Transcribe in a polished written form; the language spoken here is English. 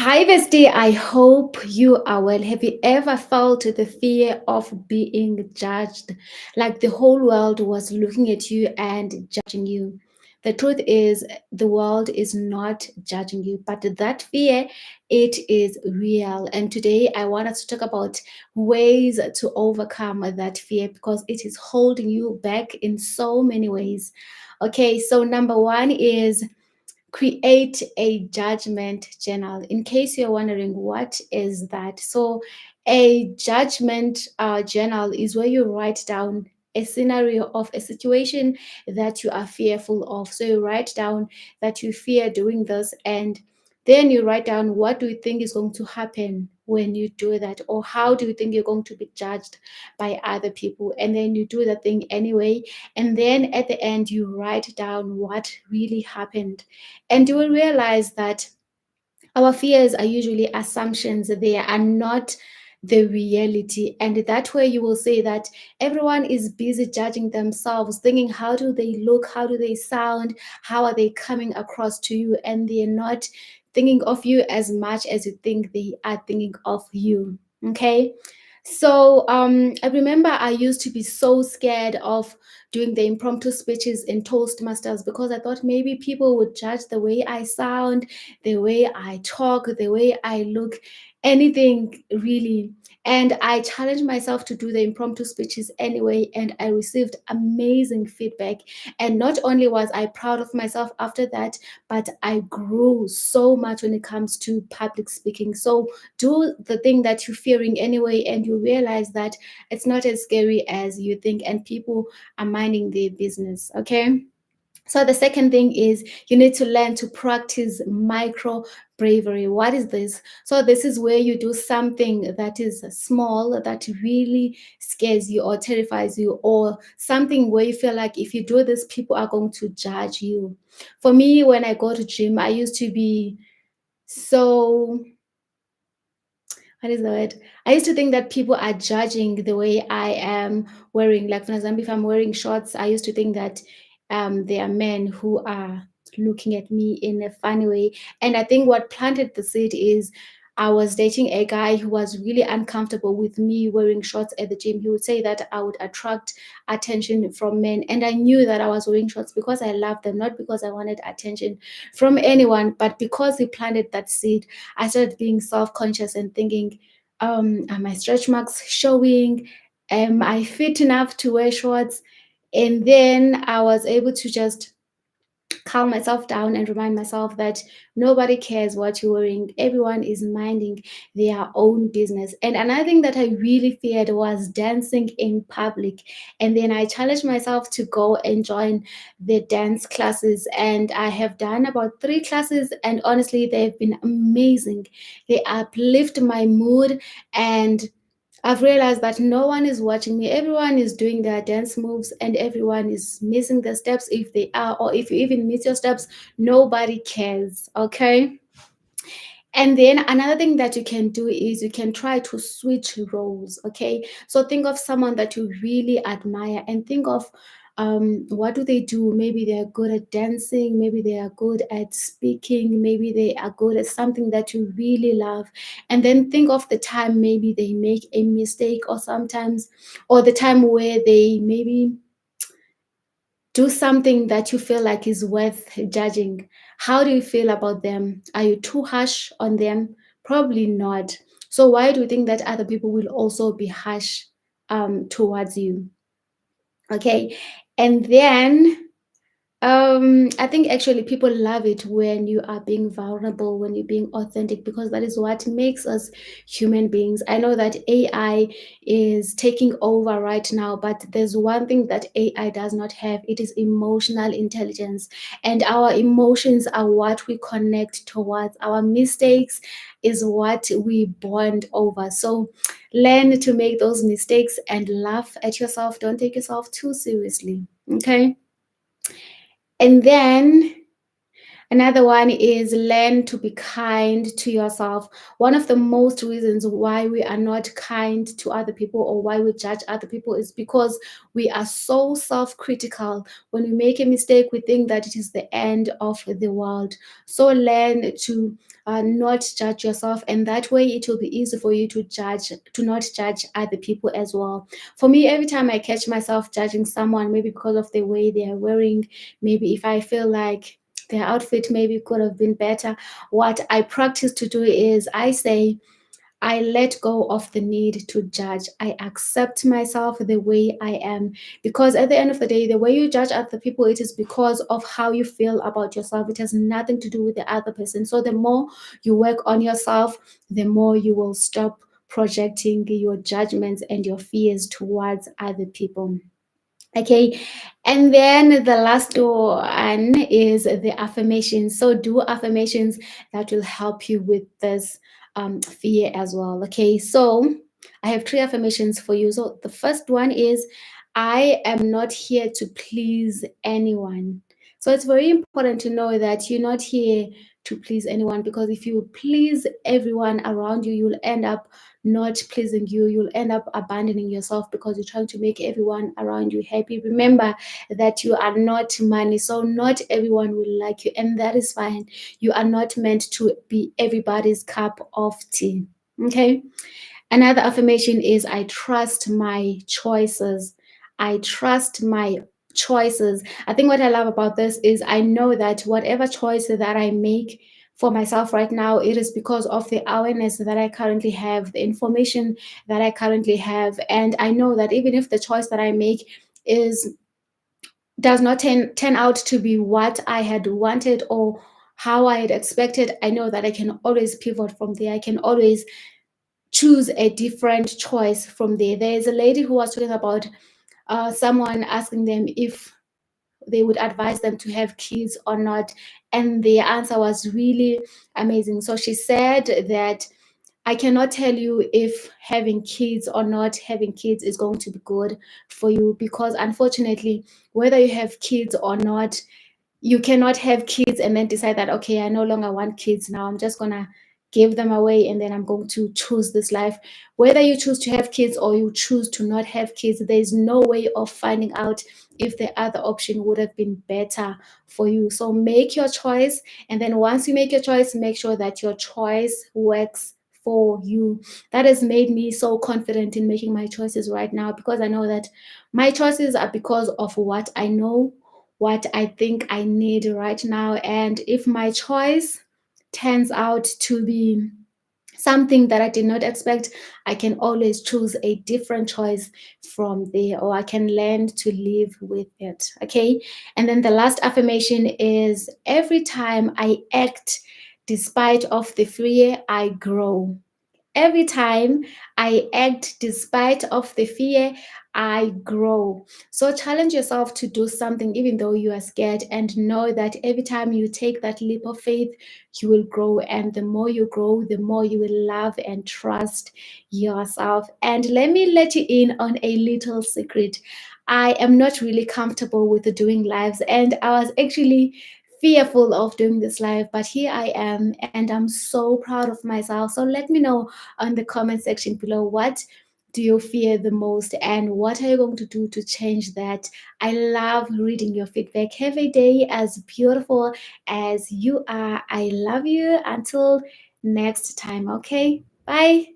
Hi, Bestie. I hope you are well. Have you ever felt the fear of being judged? Like the whole world was looking at you and judging you. The truth is, the world is not judging you, but that fear, it is real. And today, I want us to talk about ways to overcome that fear because it is holding you back in so many ways. Okay, so number one is create a judgment journal. In case you're wondering what is that, so a judgment journal is where you write down a scenario of a situation that you are fearful of. So you write down that you fear doing this, and then you write down what do you think is going to happen when you do that, or how do you think you're going to be judged by other people, and then you do the thing anyway. And then at the end you write down what really happened, and you will realize that our fears are usually assumptions, they are not the reality. And that way you will say that everyone is busy judging themselves, thinking, how do they look? How do they sound? How are they coming across to you? And they're not thinking of you as much as you think they are thinking of you. Okay. So I remember I used to be so scared of doing the impromptu speeches in Toastmasters because I thought maybe people would judge the way I sound, the way I talk, the way I look, anything really. And I challenged myself to do the impromptu speeches anyway, and I received amazing feedback. And not only was I proud of myself after that, but I grew so much when it comes to public speaking. So do the thing that you're fearing anyway, and you realize that it's not as scary as you think, and people are minding their business. Okay. So the second thing is you need to learn to practice micro bravery. What is this? So this is where you do something that is small, that really scares you or terrifies you, or something where you feel like if you do this, people are going to judge you. For me, when I go to gym, I used to be so, what is the word? I used to think that people are judging the way I am wearing. Like, for example, if I'm wearing shorts, I used to think that there are men who are looking at me in a funny way. And I think what planted the seed is I was dating a guy who was really uncomfortable with me wearing shorts at the gym. He would say that I would attract attention from men. And I knew that I was wearing shorts because I loved them, not because I wanted attention from anyone, but because he planted that seed. I started being self-conscious and thinking, are my stretch marks showing? Am I fit enough to wear shorts? And then I was able to just calm myself down and remind myself that nobody cares what you're wearing. Everyone is minding their own business. And another thing that I really feared was dancing in public. And then I challenged myself to go and join the dance classes. And I have done about 3 classes. And honestly, they've been amazing. They uplift my mood, and I've realized that no one is watching me. Everyone is doing their dance moves and everyone is missing the steps if they are, or if you even miss your steps, nobody cares. Okay. And then another thing that you can do is you can try to switch roles. Okay. So think of someone that you really admire and think of what do they do? Maybe they are good at dancing, maybe they are good at speaking, maybe they are good at something that you really love. And then think of the time maybe they make a mistake, or sometimes, or the time where they maybe do something that you feel like is worth judging. How do you feel about them? Are you too harsh on them? Probably not. So why do you think that other people will also be harsh towards you? Okay. And then I think actually people love it when you are being vulnerable, when you're being authentic, because that is what makes us human beings. I know that AI is taking over right now, but there's one thing that AI does not have. It is emotional intelligence. And our emotions are what we connect towards. Our mistakes is what we bond over. So learn to make those mistakes and laugh at yourself. Don't take yourself too seriously. Okay. And then Another one is learn to be kind to yourself. One of the most reasons why we are not kind to other people or why we judge other people is because we are so self-critical. When we make a mistake, we think that it is the end of the world. So learn to not judge yourself, and that way it will be easy for you to not judge other people as well. For me, every time I catch myself judging someone, maybe because of the way they are wearing, maybe if I feel like their outfit maybe could have been better, what I practice to do is I say, I let go of the need to judge. I accept myself the way I am. Because at the end of the day, the way you judge other people, it is because of how you feel about yourself. It has nothing to do with the other person. So the more you work on yourself, the more you will stop projecting your judgments and your fears towards other people. Okay, and then the last one is the affirmations. So do affirmations that will help you with this fear as well. Okay, so I have three affirmations for you. So the first one is, I am not here to please anyone. So it's very important to know that you're not here to please anyone, because if you please everyone around you, you'll end up not pleasing you. You'll end up abandoning yourself because you're trying to make everyone around you happy. Remember that you are not money, so not everyone will like you, and that is fine. You are not meant to be everybody's cup of tea. Okay. Another affirmation is, I trust my choices. I trust my choices. I think what I love about this is I know that whatever choice that I make for myself right now, it is because of the awareness that I currently have, the information that I currently have. And I know that even if the choice that I make is does not turn out to be what I had wanted or how I had expected, I know that I can always pivot from there. I can always choose a different choice from there. There's a lady who was talking about someone asking them if they would advise them to have kids or not, and the answer was really amazing. So she said that, I cannot tell you if having kids or not having kids is going to be good for you, because unfortunately, whether you have kids or not, you cannot have kids and then decide that, okay, I no longer want kids now, I'm just gonna give them away and then I'm going to choose this life. Whether you choose to have kids or you choose to not have kids, there's no way of finding out if the other option would have been better for you. So make your choice, and then once you make your choice, make sure that your choice works for you. That has made me so confident in making my choices right now, because I know that my choices are because of what I know, what I think I need right now. And if my choice turns out to be something that I did not expect, I can always choose a different choice from there, or I can learn to live with it. Okay. And then the last affirmation is, every time I act despite of the fear, I grow. Every time I act despite of the fear, I grow. So challenge yourself to do something even though you are scared, and know that every time you take that leap of faith, you will grow. And the more you grow, the more you will love and trust yourself. And let me let you in on a little secret. I am not really comfortable with doing lives, and I was actually fearful of doing this live, but here I am, and I'm so proud of myself. So let me know on the comment section below, what do you fear the most and what are you going to do to change that? I love reading your feedback. Have a day as beautiful as you are. I love you. Until next time. Okay, bye.